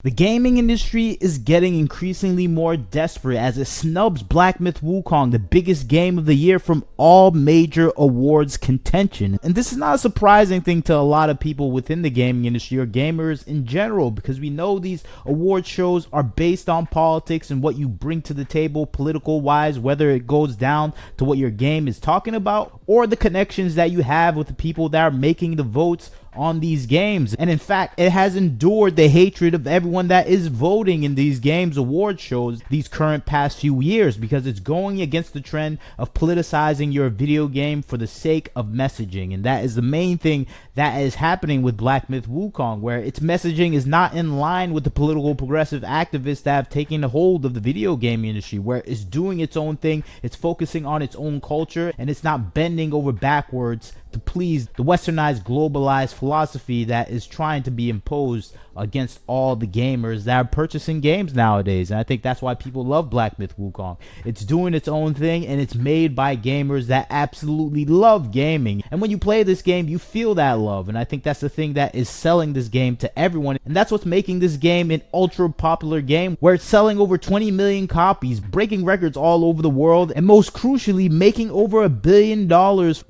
The gaming industry is getting increasingly more desperate as it snubs Black Myth Wukong, the biggest game of the year, from all major awards contention. And this is not a surprising thing to a lot of people within the gaming industry or gamers in general, because we know these award shows are based on politics and what you bring to the table political wise, whether it goes down to what your game is talking about or the connections that you have with the people that are making the votes on these games. And in fact, it has endured the hatred of everyone that is voting in these games award shows these current past few years, because it's going against the trend of politicizing your video game for the sake of messaging. And that is the main thing that is happening with Black Myth Wukong, where its messaging is not in line with the political progressive activists that have taken a hold of the video game industry, where it's doing its own thing, it's focusing on its own culture, and it's not bending over backwards to please the westernized, globalized philosophy that is trying to be imposed against all the gamers that are purchasing games nowadays. And I think that's why people love Black Myth Wukong. It's doing its own thing, and it's made by gamers that absolutely love gaming. And when you play this game, you feel that love. And I think that's the thing that is selling this game to everyone. And that's what's making this game an ultra popular game, where it's selling over 20 million copies, breaking records all over the world, and most crucially, making over $1 billion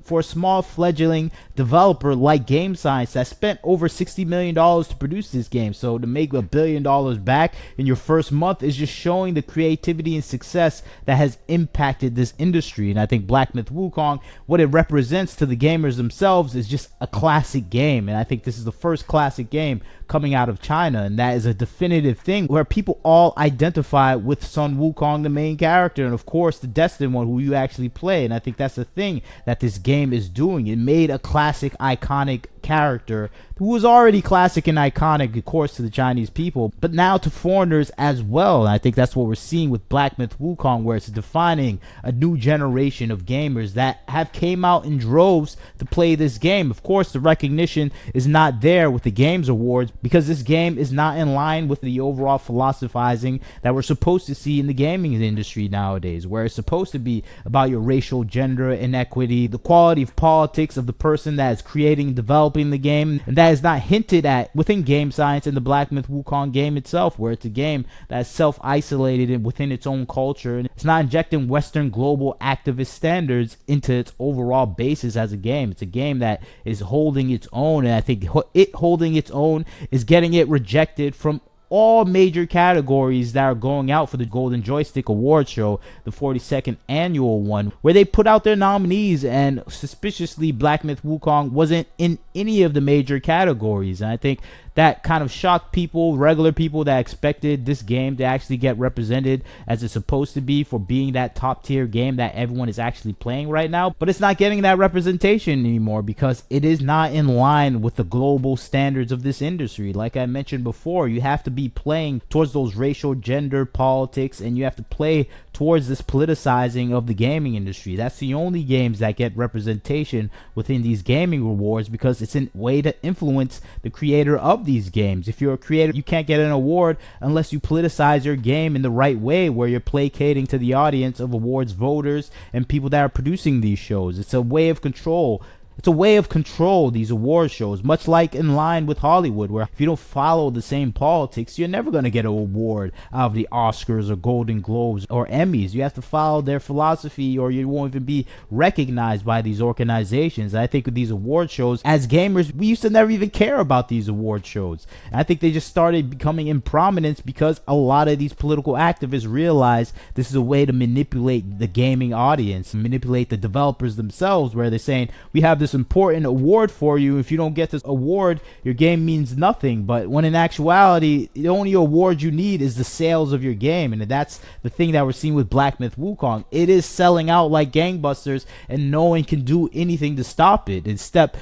for a small fledgling developer like Game Science that spent over $60 million to produce this game. So to make $1 billion back in your first month is just showing the creativity and success that has impacted this industry. And I think Black Myth Wukong, what it represents to the gamers themselves, is just a classic game. And I think this is the first classic game coming out of China, and that is a definitive thing where people all identify with Sun Wukong, the main character, and of course the destined one who you actually play. And I think that's the thing that this game is doing. It made a classic, iconic character who was already classic and iconic, of course, to the Chinese people, but now to foreigners as well. And I think that's what we're seeing with Black Myth Wukong, where it's defining a new generation of gamers that have came out in droves to play this game. Of course, the recognition is not there with the Games Awards, because this game is not in line with the overall philosophizing that we're supposed to see in the gaming industry nowadays, where it's supposed to be about your racial, gender inequity, the quality of politics of the person that is creating and developing the game. And that is not hinted at within Game Science and the Black Myth Wukong game itself, where it's a game that's self-isolated and within its own culture, and it's not injecting Western global activist standards into its overall basis as a game. It's a game that is holding its own, and I think it holding its own is getting it rejected from all major categories that are going out for the Golden Joystick Award Show, the 42nd annual one, where they put out their nominees, and suspiciously Black Myth Wukong wasn't in any of the major categories. And I think that kind of shocked people, regular people that expected this game to actually get represented as it's supposed to be, for being that top tier game that everyone is actually playing right now. But it's not getting that representation anymore because it is not in line with the global standards of this industry. Like I mentioned before, you have to be playing towards those racial, gender politics, and you have to play towards this politicizing of the gaming industry. That's the only games that get representation within these gaming awards, because it's a way to influence the creator of these games. If you're a creator, you can't get an award unless you politicize your game in the right way, where you're placating to the audience of awards voters and people that are producing these shows. It's a way of control. It's a way of control, these award shows, much like in line with Hollywood, where if you don't follow the same politics, you're never going to get an award out of the Oscars or Golden Globes or Emmys. You have to follow their philosophy, or you won't even be recognized by these organizations. And I think with these award shows, as gamers, we used to never even care about these award shows. And I think they just started becoming in prominence because a lot of these political activists realized this is a way to manipulate the gaming audience, manipulate the developers themselves, where they're saying, we have this important award for you. If you don't get this award, your game means nothing. But when in actuality, the only award you need is the sales of your game. And that's the thing that we're seeing with Black Myth Wukong. It is selling out like gangbusters, and no one can do anything to stop it, except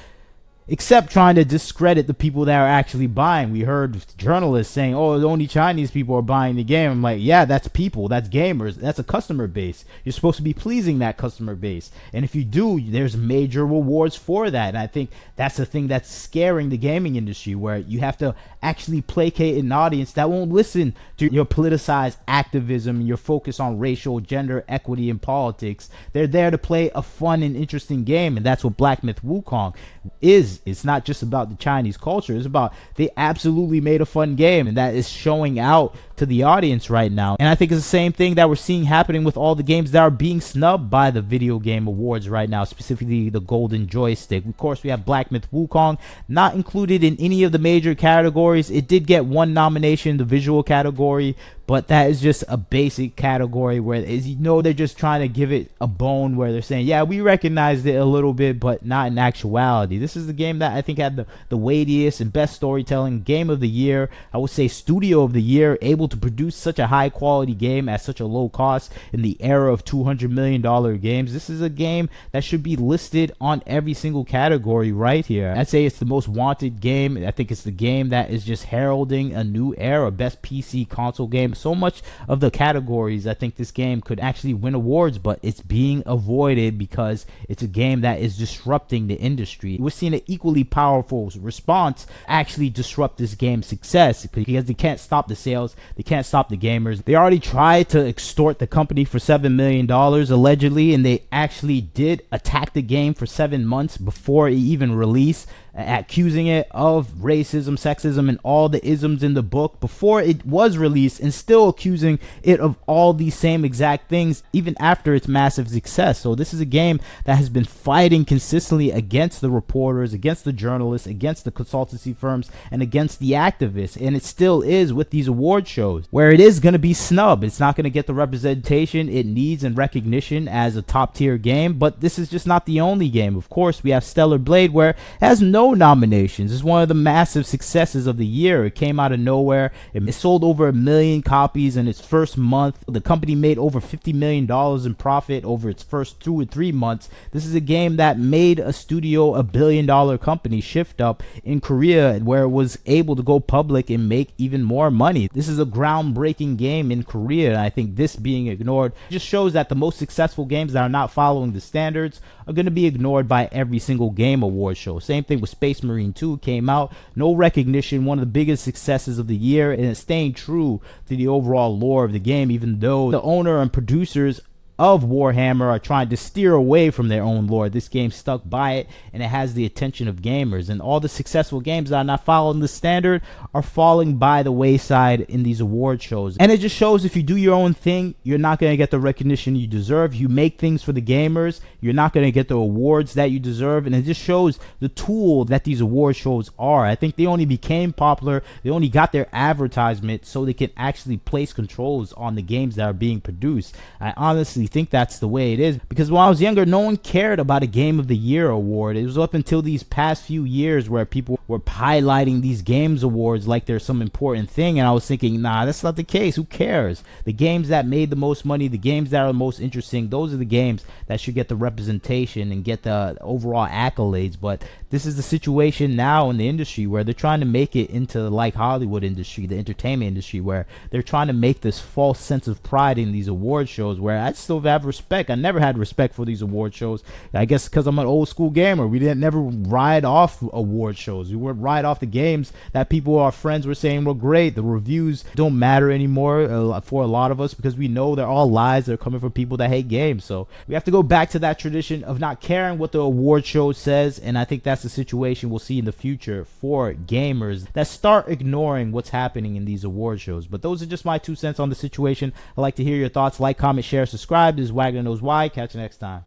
trying to discredit the people that are actually buying. We heard journalists saying, oh, only Chinese people are buying the game. I'm like, yeah, that's people, that's gamers, that's a customer base. You're supposed to be pleasing that customer base, and if you do, there's major rewards for that. And I think that's the thing that's scaring the gaming industry, where you have to actually placate an audience that won't listen to your politicized activism and your focus on racial, gender, equity, and politics. They're there to play a fun and interesting game, and that's what Black Myth Wukong is. is, it's not just about the Chinese culture. It's about they absolutely made a fun game, and that is showing out to the audience right now. And I think it's the same thing that we're seeing happening with all the games that are being snubbed by the video game awards right now, specifically the Golden Joystick. Of course, we have Black Myth Wukong, not included in any of the major categories. It did get one nomination in the visual category, but that is just a basic category where, as you know, they're just trying to give it a bone, where they're saying, yeah, we recognized it a little bit, but not in actuality. This is the game that I think had the weightiest and best storytelling. Game of the year, I would say studio of the year, able to produce such a high quality game at such a low cost in the era of $200 million games. This is a game that should be listed on every single category right here. I'd say it's the most wanted game. I think it's the game that is just heralding a new era, best PC console game. So much of the categories, I think this game could actually win awards, but it's being avoided because it's a game that is disrupting the industry. We're seeing an equally powerful response actually disrupt this game's success, because they can't stop the sales, they can't stop the gamers. They already tried to extort the company for $7 million allegedly, and they actually did attack the game for 7 months before it even released, accusing it of racism, sexism, and all the isms in the book before it was released, and still accusing it of all these same exact things even after its massive success. So this is a game that has been fighting consistently against the reporters, against the journalists, against the consultancy firms, and against the activists, and it still is with these award shows, where it is going to be snubbed. It's not going to get the representation it needs and recognition as a top tier game. But this is just not the only game. Of course, we have Stellar Blade, where it has no nominations. It's one of the massive successes of the year. It came out of nowhere. It sold over 1 million copies in its first month. The company made over $50 million in profit over its first 2 or 3 months. This is a game that made a studio a $1 billion company shift up in Korea, where it was able to go public and make even more money. This is a groundbreaking game in Korea, and I think this being ignored just shows that the most successful games that are not following the standards are going to be ignored by every single game award show. Same thing with Space Marine 2, came out, no recognition, one of the biggest successes of the year, and it's staying true to the overall lore of the game, even though the owner and producers of Warhammer are trying to steer away from their own lore. This game stuck by it, and it has the attention of gamers, and all the successful games that are not following the standard are falling by the wayside in these award shows. And it just shows, if you do your own thing, you're not going to get the recognition you deserve. You make things for the gamers, you're not going to get the awards that you deserve. And it just shows the tool that these award shows are. I think they only became popular, they only got their advertisement so they can actually place controls on the games that are being produced. I honestly think that's the way it is, because when I was younger, no one cared about a Game of the Year award. It was up until these past few years where people were highlighting these games awards like they're some important thing, and I was thinking, nah, that's not the case. Who cares? The games that made the most money, the games that are the most interesting, those are the games that should get the representation and get the overall accolades. But this is the situation now in the industry, where they're trying to make it into like Hollywood industry, the entertainment industry, where they're trying to make this false sense of pride in these award shows, where I still have respect. I never had respect for these award shows. I guess because I'm an old school gamer. We didn't never ride off award shows. We would ride off the games that people, our friends, were saying were great. The reviews don't matter anymore for a lot of us, because we know they're all lies. They're coming from people that hate games. So we have to go back to that tradition of not caring what the award show says, and I think that's the situation we'll see in the future for gamers that start ignoring what's happening in these award shows. But those are just my 2 cents on the situation. I'd like to hear your thoughts. Like, comment, share, subscribe. This is Wagner Knows Why. Catch you next time.